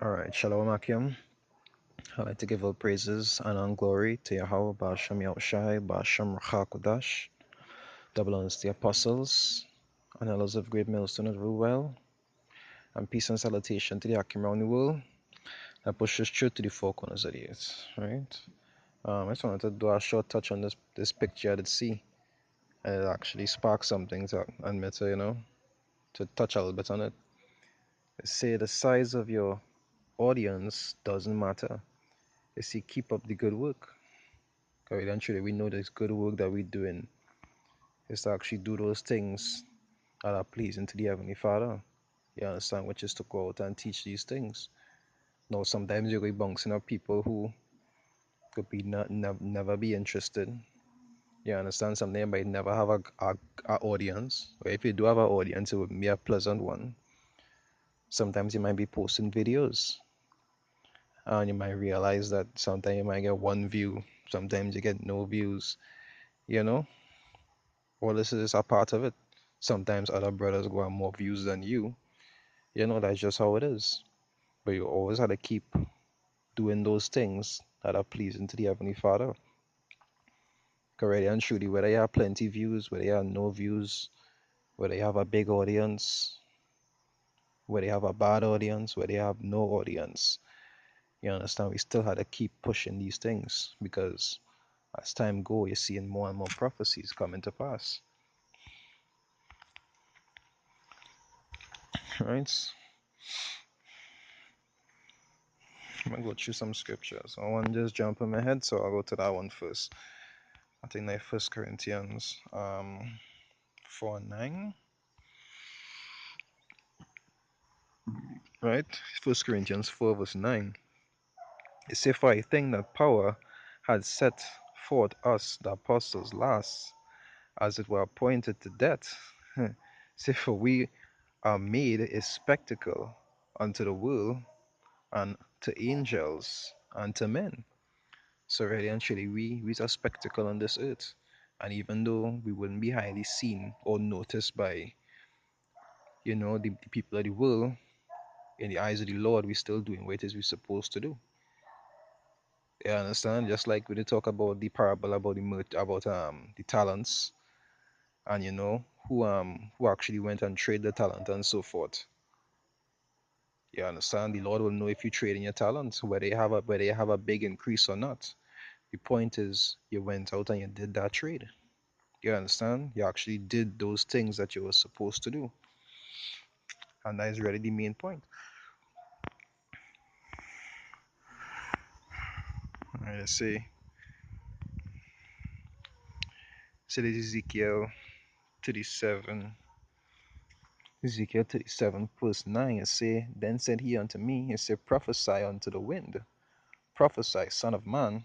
Alright, Shalom Akim. I'd like to give all praises and all glory to Yahweh, Ba'ashem Yahushai, Ba'ashem Rachakodash, double honors to the apostles, and elders of great millstone that rule well, and peace and salutation to the Akim around the world that pushes truth to the four corners of the earth. Right? I just wanted to do a short touch on this picture I did see, and it actually sparked something to admit to, to touch a little bit on it. They say the size of your audience doesn't matter. They say keep up the good work. Because eventually we know this good work that we're doing is to actually do those things that are pleasing to the Heavenly Father. You understand? Which is to go out and teach these things. Now, sometimes you're going to be bouncing up people who could be never be interested. You understand? Sometimes you might never have a audience. Or if you do have an audience, it would be a pleasant one. Sometimes you might be posting videos. And you might realize that sometimes you might get one view. Sometimes you get no views. You know? All this is a part of it. Sometimes other brothers go have more views than you. That's just how it is. But you always have to keep doing those things that are pleasing to the Heavenly Father. Correct and truly, whether you have plenty views, whether you have no views, whether you have a big audience, whether you have a bad audience, whether you have no audience, you understand, we still have to keep pushing these things because as time goes, you're seeing more and more prophecies coming to pass. Right? I'm gonna go through some scriptures. I want to just jump in my head, so I'll go to that one first. I think like 1 Corinthians 4:9. Right? 1 Corinthians 4 verse 9. It says, for I think that power had set forth us, the apostles, last, as it were appointed to death. Say, for we are made a spectacle unto the world, and to angels, and to men. So really and truly, we are a spectacle on this earth. And even though we wouldn't be highly seen or noticed by, the people of the world, in the eyes of the Lord, we're still doing what it is we're supposed to do. You understand? Just like when they talk about the parable about the talents, and who actually went and traded the talent and so forth. You understand? The Lord will know if you trade in your talents, whether you have a big increase or not. The point is you went out and you did that trade. You understand? You actually did those things that you were supposed to do. And that is really the main point. Alright, let's see. So this is Ezekiel 37. Ezekiel 37 verse 9, it say, then said he unto me, he said, prophesy unto the wind, prophesy, son of man,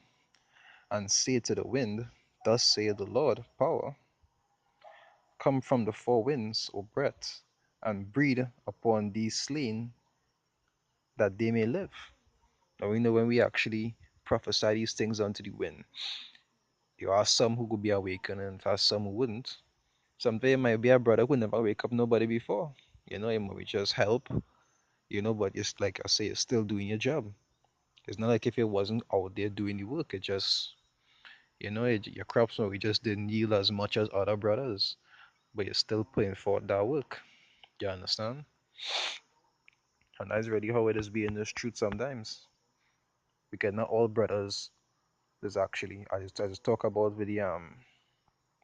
and say to the wind, thus saith the Lord, power, come from the four winds, O breath, and breathe upon these slain, that they may live. Now we know when we actually prophesy these things unto the wind, there are some who could be awakened and there are some who wouldn't. Someday it might be a brother who never wake up nobody before. It might just help, but it's like I say, you're still doing your job. It's not like if it wasn't out there doing the work, it just, your crops maybe just didn't yield as much as other brothers, but you're still putting forth that work. You understand? And that's really how it is being this truth sometimes. Because not all brothers is actually, I just talk about with the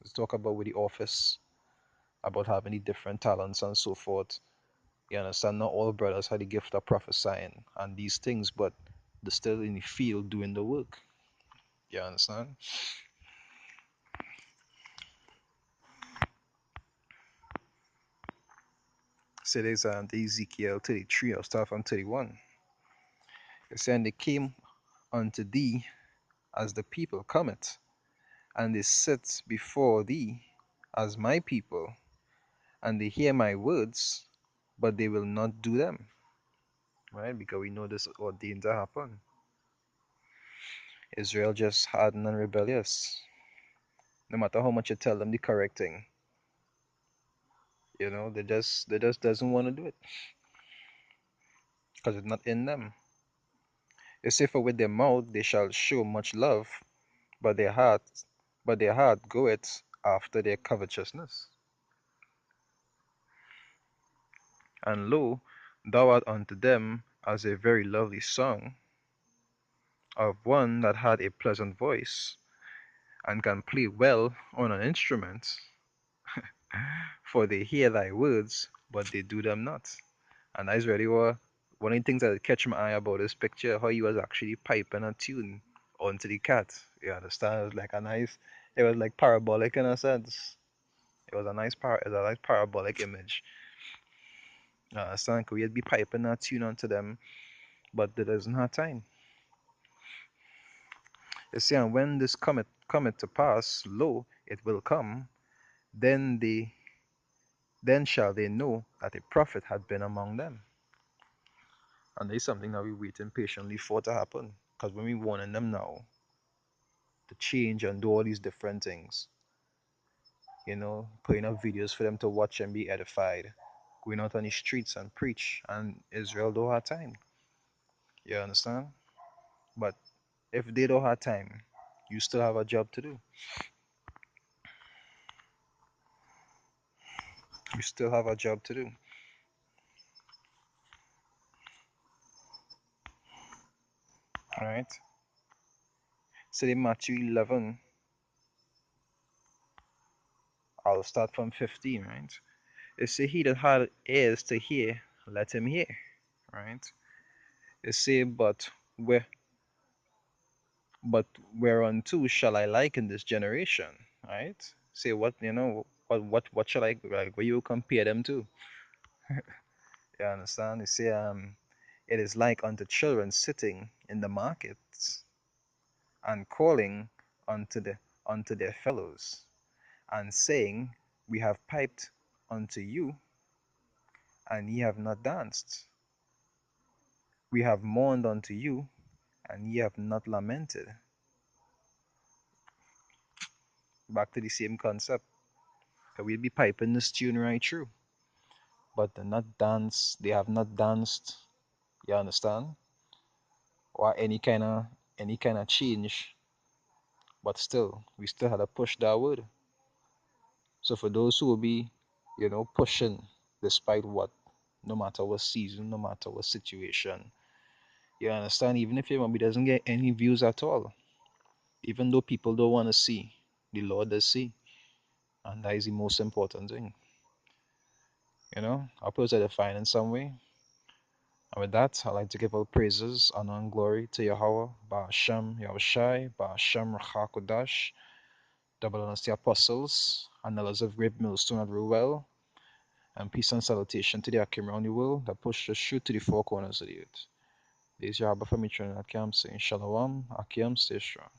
let's talk about with the office, about having the different talents and so forth. You understand? Not all brothers have the gift of prophesying and these things, but they're still in the field doing the work. You understand? So there's the Ezekiel 33, I'll start from 31. It's saying they came unto thee as the people cometh, and they sit before thee as my people, and they hear my words, but they will not do them. Right? Because we know this ordained to happen. Israel just hardened and rebellious. No matter how much you tell them the correct thing, they just doesn't want to do it because it's not in them. It say, for with their mouth they shall show much love, but their heart goeth after their covetousness. And lo, thou art unto them as a very lovely song of one that had a pleasant voice, and can play well on an instrument, for they hear thy words, but they do them not. And that's really one of the things that catch my eye about this picture, how he was actually piping a tune onto the cat. You understand? It was like it was like parabolic in a sense. It was a nice parabolic image. You understand? Could we be piping a tune onto them, but there doesn't have time. You see, and when this cometh to pass, lo, it will come, then shall they know that a prophet had been among them. And there's something that we're waiting patiently for to happen. Because when we warning them now to change and do all these different things, putting up videos for them to watch and be edified, going out on the streets and preach, and Israel don't have time. You understand? But if they don't have time, you still have a job to do. You still have a job to do. All right? So in Matthew 11, I'll start from 15, right? It say, he that had ears to hear, let him hear, right? It say, but whereunto shall I liken this generation, right? Say, what shall I, like, what you compare them to? You understand? You say, it is like unto children sitting in the markets and calling unto their fellows, and saying, we have piped unto you, and ye have not danced. We have mourned unto you, and ye have not lamented. Back to the same concept. We'll be piping this tune right through, but they have not danced, you understand? Or any kind of change, but still, we still had to push that word. So for those who will be, pushing despite what, no matter what season, no matter what situation, you understand? Even if your maybe doesn't get any views at all, even though people don't want to see, the Lord does see. And that is the most important thing. Our prayers are defined in some way. And with that, I'd like to give all praises, honor, and glory to Yahweh, Ba'ashem Yahushai, Ba'ashem Rachakodash, double honors to the apostles, and the of great millstone at Ruel, and peace and salutation to the Akim around the world that push the shoot to the four corners of the earth. This is Yahweh from each other that comes saying Shalom, Akim, stay strong.